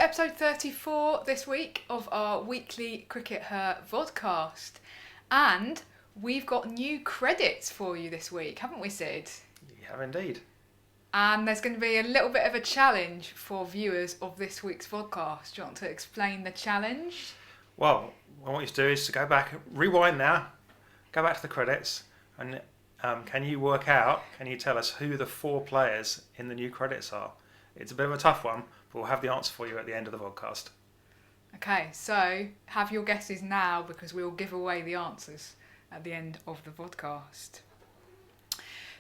episode 34 this week of our weekly CRICKETher Vodcast. And we've got new credits for you this week, haven't we, Syd? We have indeed. And there's going to be a little bit of a challenge for viewers of this week's Vodcast. Do you want to explain the challenge? Well, what I want you to do is to go back, rewind now, go back to the credits, and can you tell us who the 4 players in the new credits are? It's a bit of a tough one, but we'll have the answer for you at the end of the podcast. Okay, so have your guesses now because we'll give away the answers at the end of the podcast.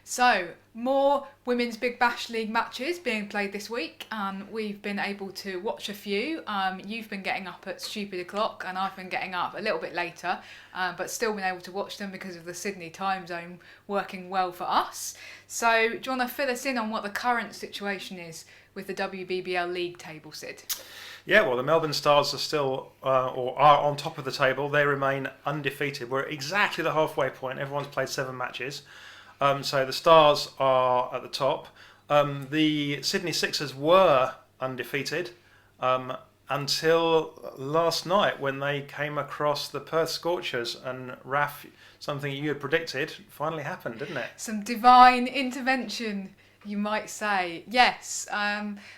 So, more Women's Big Bash League matches being played this week, and we've been able to watch a few. You've been getting up at stupid o'clock, and I've been getting up a little bit later, but still been able to watch them because of the Sydney time zone working well for us. So, do you want to fill us in on what the current situation is with the WBBL league table, Syd? Yeah, well, the Melbourne Stars are still, or are on top of the table. They remain undefeated. We're at exactly the halfway point. Everyone's played 7 matches. So the Stars are at the top. The Sydney Sixers were undefeated until last night when they came across the Perth Scorchers, and Raf, something you had predicted, finally happened, didn't it? Some divine intervention, you might say. Yes.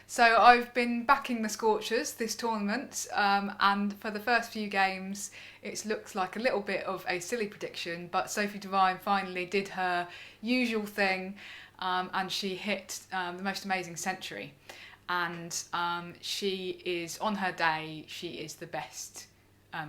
So I've been backing the Scorchers this tournament, and for the first few games it looks like a little bit of a silly prediction, but Sophie Devine finally did her usual thing, and she hit the most amazing century. And she is, on her day, she is the best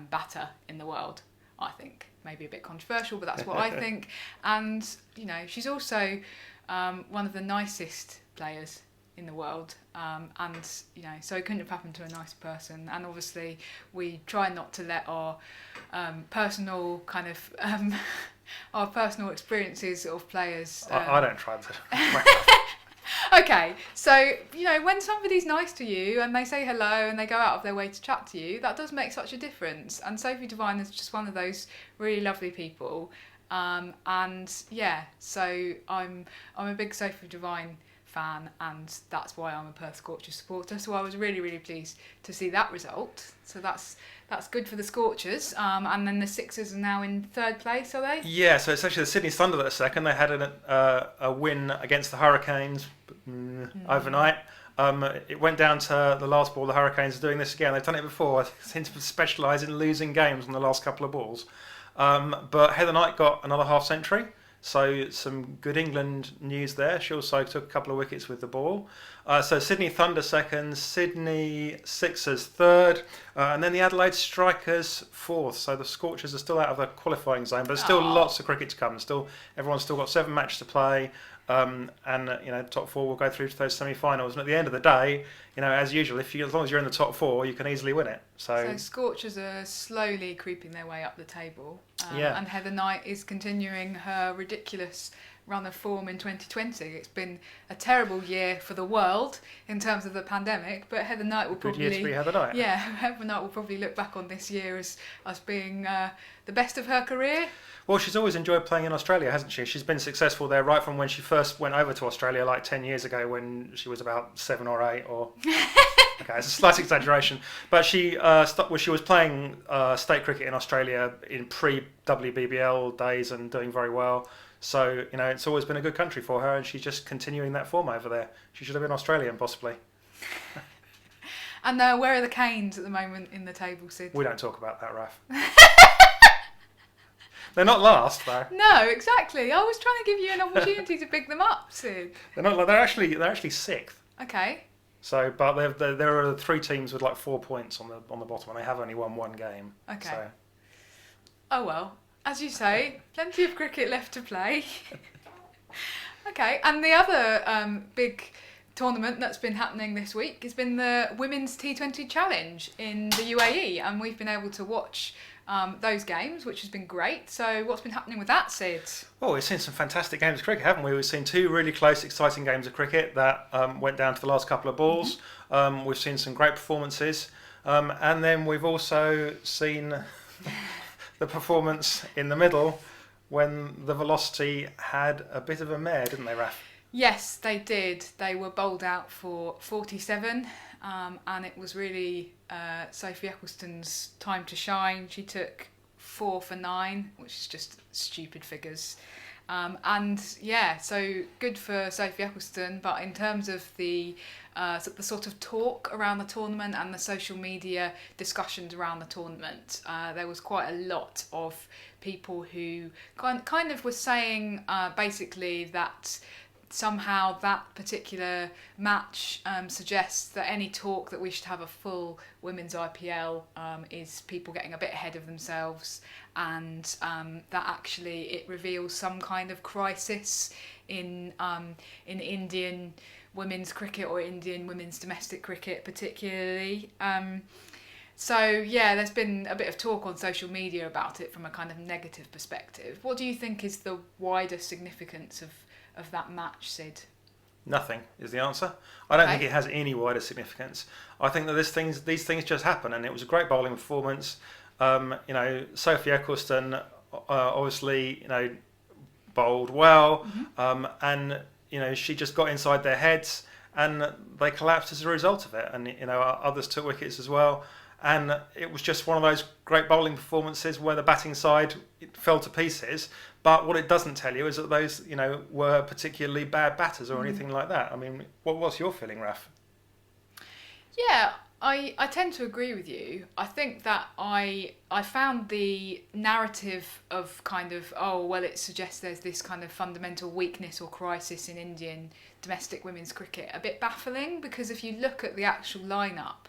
batter in the world, I think. Maybe a bit controversial, but that's what I think. And, you know, she's also one of the nicest players in the world, and you know, so it couldn't have happened to a nice person. And obviously we try not to let our personal kind of our personal experiences of players I don't try to. Okay, so you know, when somebody's nice to you and they say hello and they go out of their way to chat to you, that does make such a difference. And Sophie Devine is just one of those really lovely people. And yeah, so I'm a big Sophie Devine fan, and that's why I'm a Perth Scorchers supporter. So I was really pleased to see that result. So that's good for the Scorchers. And then the Sixers are now in 3rd place, are they? Yeah, so it's actually the Sydney Thunder that are second. They had a win against the Hurricanes overnight. It went down to the last ball. The Hurricanes are doing this again. They've done it before. They seem to specialise in losing games on the last couple of balls. But Heather Knight got another half century, so some good England news there. She also took a couple of wickets with the ball. So Sydney Thunder second, Sydney Sixers third, and then the Adelaide Strikers fourth. So the Scorchers are still out of the qualifying zone, but there's still lots of cricket to come. Everyone's still got 7 matches to play. And you know, top 4 will go through to those semi-finals. And at the end of the day, you know, as usual, as long as you're in the top 4, you can easily win it. So Scorchers are slowly creeping their way up the table. Yeah. And Heather Knight is continuing her ridiculous run of form in 2020. It's been a terrible year for the world in terms of the pandemic, but Heather Knight will probably... Good year to be Heather Knight. Yeah, Heather Knight will probably look back on this year as being the best of her career. Well, she's always enjoyed playing in Australia, hasn't she? She's been successful there right from when she first went over to Australia, like 10 years ago, when she was about 7 or 8, or... Okay, it's a slight exaggeration. But she was playing state cricket in Australia in pre-WBBL days and doing very well. So, you know, it's always been a good country for her, and she's just continuing that form over there. She should have been Australian, possibly. And where are the Canes at the moment in the table, Syd? We don't talk about that, Raf. They're not last, though. No, exactly. I was trying to give you an opportunity to pick them up, Syd. They're not. They're actually 6th. Okay. So, but there are 3 teams with like 4 points on the bottom, and they have only won 1 game. Okay. So. Oh well, as you say, plenty of cricket left to play. Okay, and the other big tournament that's been happening this week has been the Women's T20 Challenge in the UAE, and we've been able to watch those games, which has been great. So what's been happening with that, Syd? Well, we've seen some of games of cricket, haven't we? We've seen 2 really close, exciting games of cricket that went down to the last couple of balls. Mm-hmm. We've seen some great performances, and then we've also seen the performance in the middle when the Velocity had a bit of a mare, didn't they, Raf? Yes, they did. They were bowled out for 47, and it was really Sophie Ecclestone's time to shine. She took 4 for 9, which is just stupid figures. And yeah, so good for Sophie Ecclestone, but in terms of the sort of talk around the tournament and the social media discussions around the tournament, there was quite a lot of people who kind of were saying basically that somehow that particular match suggests that any talk that we should have a full women's IPL is people getting a bit ahead of themselves, and that actually it reveals some kind of crisis in Indian women's cricket, or Indian women's domestic cricket particularly. So yeah, there's been a bit of talk on social media about it from a kind of negative perspective. What do you think is the wider significance of that match, Syd? Nothing is the answer. I don't think it has any wider significance. I think that these things just happen, and it was a great bowling performance. Sophie Ecclestone obviously bowled well, and she just got inside their heads, and they collapsed as a result of it. And others took wickets as well. And it was just one of those great bowling performances where the batting side fell to pieces. But what it doesn't tell you is that those, were particularly bad batters or anything like that. I mean, what's your feeling, Raf? Yeah, I tend to agree with you. I think that I found the narrative of kind of, it suggests there's this kind of fundamental weakness or crisis in Indian domestic women's cricket a bit baffling, because if you look at the actual lineup,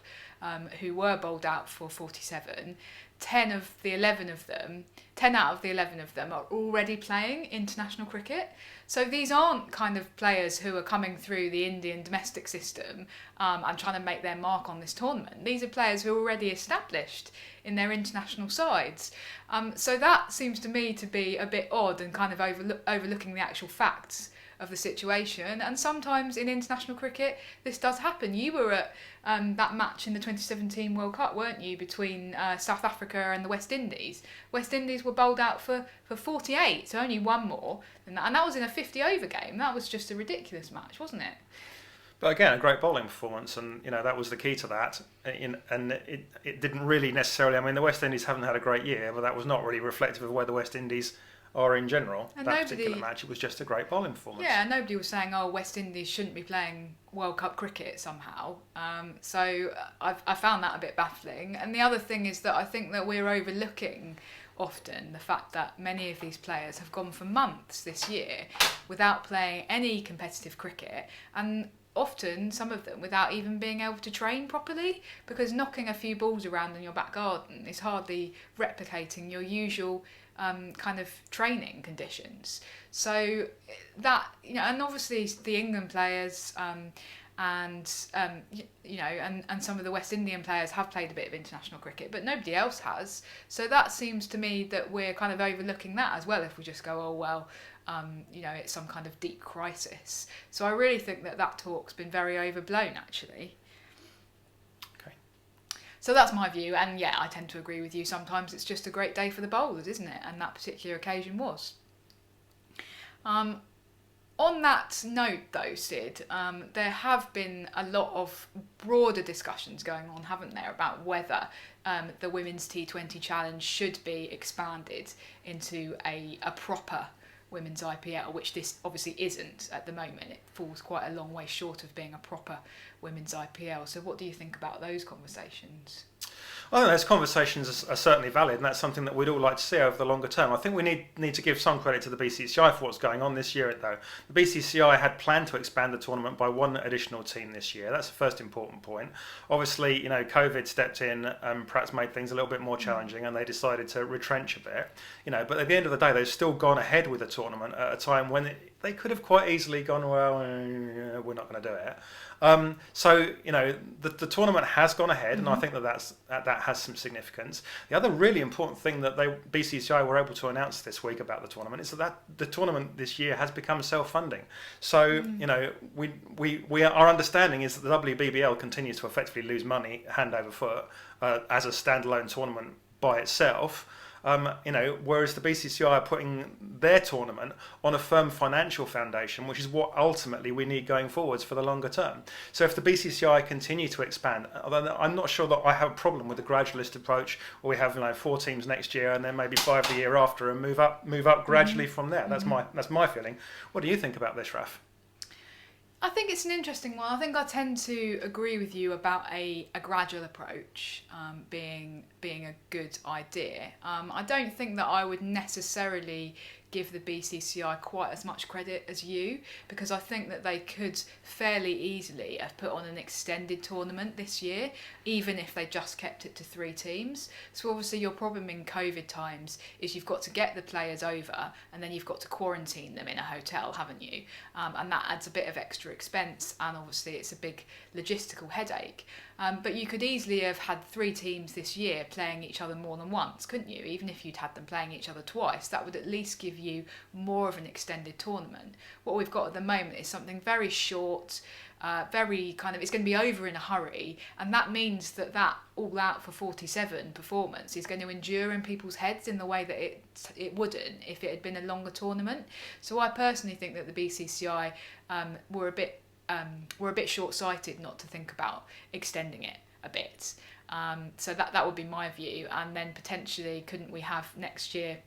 who were bowled out for 47, 10 out of the 11 of them are already playing international cricket. So these aren't kind of players who are coming through the Indian domestic system and trying to make their mark on this tournament. These are players who are already established in their international sides. So that seems to me to be a bit odd and kind of overlooking the actual facts of the situation. And sometimes in international cricket this does happen. You were at that match in the 2017 World Cup, weren't you, between South Africa and the West Indies? West Indies were bowled out for 48, so only one more than that, and that was in a 50 over game. That was just a ridiculous match, wasn't it? But again, a great bowling performance, and that was the key to that. And it didn't really necessarily, I mean, the West Indies haven't had a great year, but that was not really reflective of where the West Indies are in general. And that particular match, it was just a great bowling performance. Yeah, nobody was saying, West Indies shouldn't be playing World Cup cricket somehow. So I found that a bit baffling. And the other thing is that I think that we're overlooking often the fact that many of these players have gone for months this year without playing any competitive cricket, and often some of them without even being able to train properly, because knocking a few balls around in your back garden is hardly replicating your usual kind of training conditions. So that, and obviously the England players and some of the West Indian players have played a bit of international cricket, but nobody else has. So that seems to me that we're kind of overlooking that as well if we just go, it's some kind of deep crisis. So I really think that talk's been very overblown, actually. So that's my view, and yeah, I tend to agree with you. Sometimes it's just a great day for the bowlers, isn't it? And that particular occasion was. On that note, though, Syd, there have been a lot of broader discussions going on, haven't there, about whether the Women's T20 Challenge should be expanded into a proper Women's IPL, which this obviously isn't at the moment. It falls quite a long way short of being a proper Women's IPL. So what do you think about those conversations? I think those conversations are certainly valid, and that's something that we'd all like to see over the longer term. I think we need to give some credit to the BCCI for what's going on this year, though. The BCCI had planned to expand the tournament by one additional team this year. That's the first important point. Obviously, COVID stepped in and perhaps made things a little bit more challenging, and they decided to retrench a bit. But at the end of the day, they've still gone ahead with the tournament at a time when they could have quite easily gone, we're not going to do it. The tournament has gone ahead, and I think that has some significance. The other really important thing that BCCI were able to announce this week about the tournament is that the tournament this year has become self-funding. So our understanding is that the WBBL continues to effectively lose money hand over foot as a standalone tournament by itself. Whereas the BCCI are putting their tournament on a firm financial foundation, which is what ultimately we need going forwards for the longer term. So if the BCCI continue to expand, although I'm not sure that I have a problem with the gradualist approach, where we have 4 teams next year and then maybe 5 the year after, and move up gradually from there. That's my feeling. What do you think about this, Raf? I think it's an interesting one. I think I tend to agree with you about a gradual approach being a good idea. I don't think that I would necessarily give the BCCI quite as much credit as you, because I think that they could fairly easily have put on an extended tournament this year, even if they just kept it to 3 teams. So obviously your problem in COVID times is you've got to get the players over and then you've got to quarantine them in a hotel, haven't you? And that adds a bit of extra expense, and obviously it's a big logistical headache. But you could easily have had 3 teams this year playing each other more than once, couldn't you? Even if you'd had them playing each other twice, that would at least give you more of an extended tournament. What we've got at the moment is something very short, very kind of, it's going to be over in a hurry, and that means that all out for 47 performance is going to endure in people's heads in the way that it wouldn't if it had been a longer tournament. So I personally think that the BCCI were a bit short-sighted not to think about extending it a bit. So that would be my view. And then potentially, couldn't we have next year,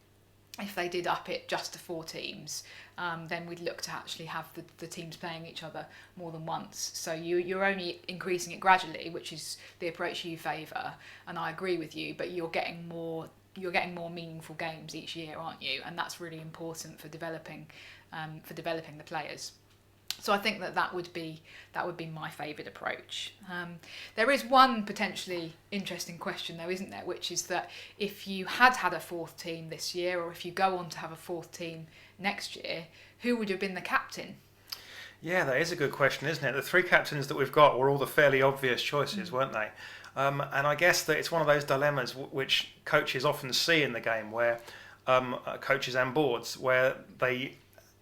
if they did up it just to 4 teams, then we'd look to actually have the teams playing each other more than once. So you're only increasing it gradually, which is the approach you favour, and I agree with you, but you're getting more meaningful games each year, aren't you? And that's really important for developing the players. So I think that would be my favourite approach. There is one potentially interesting question though, isn't there, which is that if you had a 4th team this year, or if you go on to have a 4th team next year, who would have been the captain? Yeah, that is a good question, isn't it? The 3 captains that we've got were all the fairly obvious choices, weren't they? And I guess that it's one of those dilemmas which coaches often see in the game, where coaches and boards, where they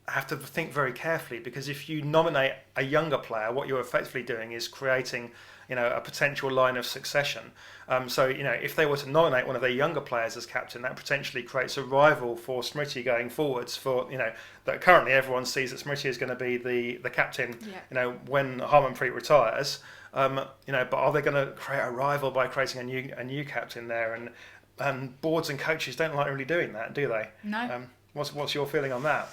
have to think very carefully, because if you nominate a younger player, what you're effectively doing is creating a potential line of succession. So if they were to nominate one of their younger players as captain, that potentially creates a rival for Smriti going forwards, for that currently everyone sees that Smriti is going to be the captain when Harmanpreet retires. But are they going to create a rival by creating a new captain there? And boards and coaches don't like really doing that, do they? No. What's your feeling on that?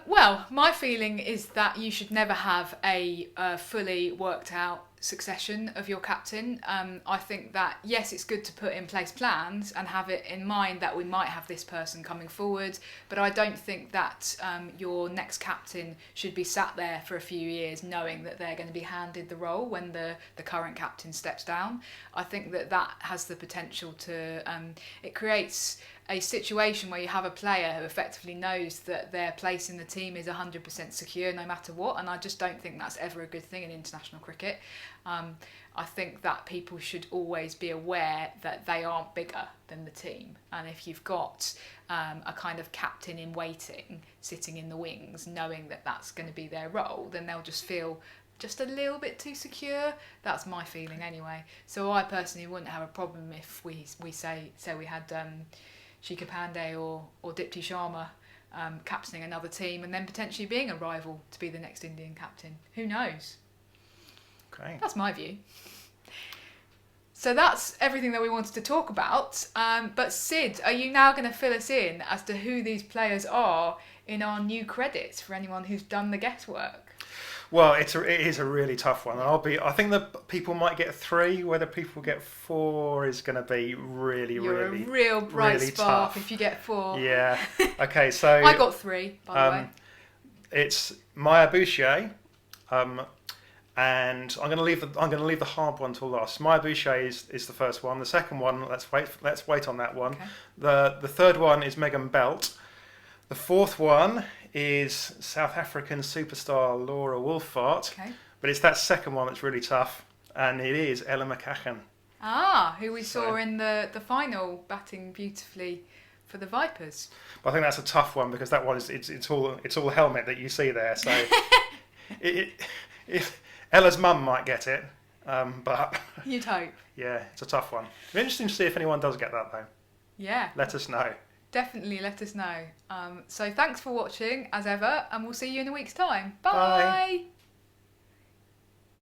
Well, my feeling is that you should never have a fully worked out succession of your captain. I think that, yes, it's good to put in place plans and have it in mind that we might have this person coming forward, but I don't think that your next captain should be sat there for a few years knowing that they're going to be handed the role when the current captain steps down. I think that has the potential to, it creates a situation where you have a player who effectively knows that their place in the team is 100% secure no matter what, and I just don't think that's ever a good thing in international cricket. I think that people should always be aware that they aren't bigger than the team, and if you've got a kind of captain in waiting sitting in the wings knowing that that's going to be their role, then they'll just feel just a little bit too secure. That's my feeling anyway. So I personally wouldn't have a problem if we say we had Shikha Pandey or Dipti Sharma captaining another team, and then potentially being a rival to be the next Indian captain. Who knows? Great. That's my view. So that's everything that we wanted to talk about. But Syd, are you now going to fill us in as to who these players are in our new credits for anyone who's done the guesswork? Well, it is a really tough one. I think that people might get 3. Whether people get 4 is going to be really, You're really, a real bright really spark tough. if you get 4. Yeah. Okay, so I got 3, by the way. It's Maya Boucher, and I'm going to leave the hard one till last. Maya Boucher is the first one. The second one, let's wait on that one. Okay. The third one is Megan Belt. The fourth one is South African superstar Laura Wolfart. Okay. But it's that second one that's really tough, and it is Ella McCachen. Who we saw in the final batting beautifully for the Vipers. But I think that's a tough one, because that one is it's all helmet that you see there. So Ella's mum might get it, but you'd hope. Yeah, it's a tough one. It'll be interesting to see if anyone does get that though. Yeah. let us know. Definitely let us know. So thanks for watching, as ever, and we'll see you in a week's time. Bye. Bye.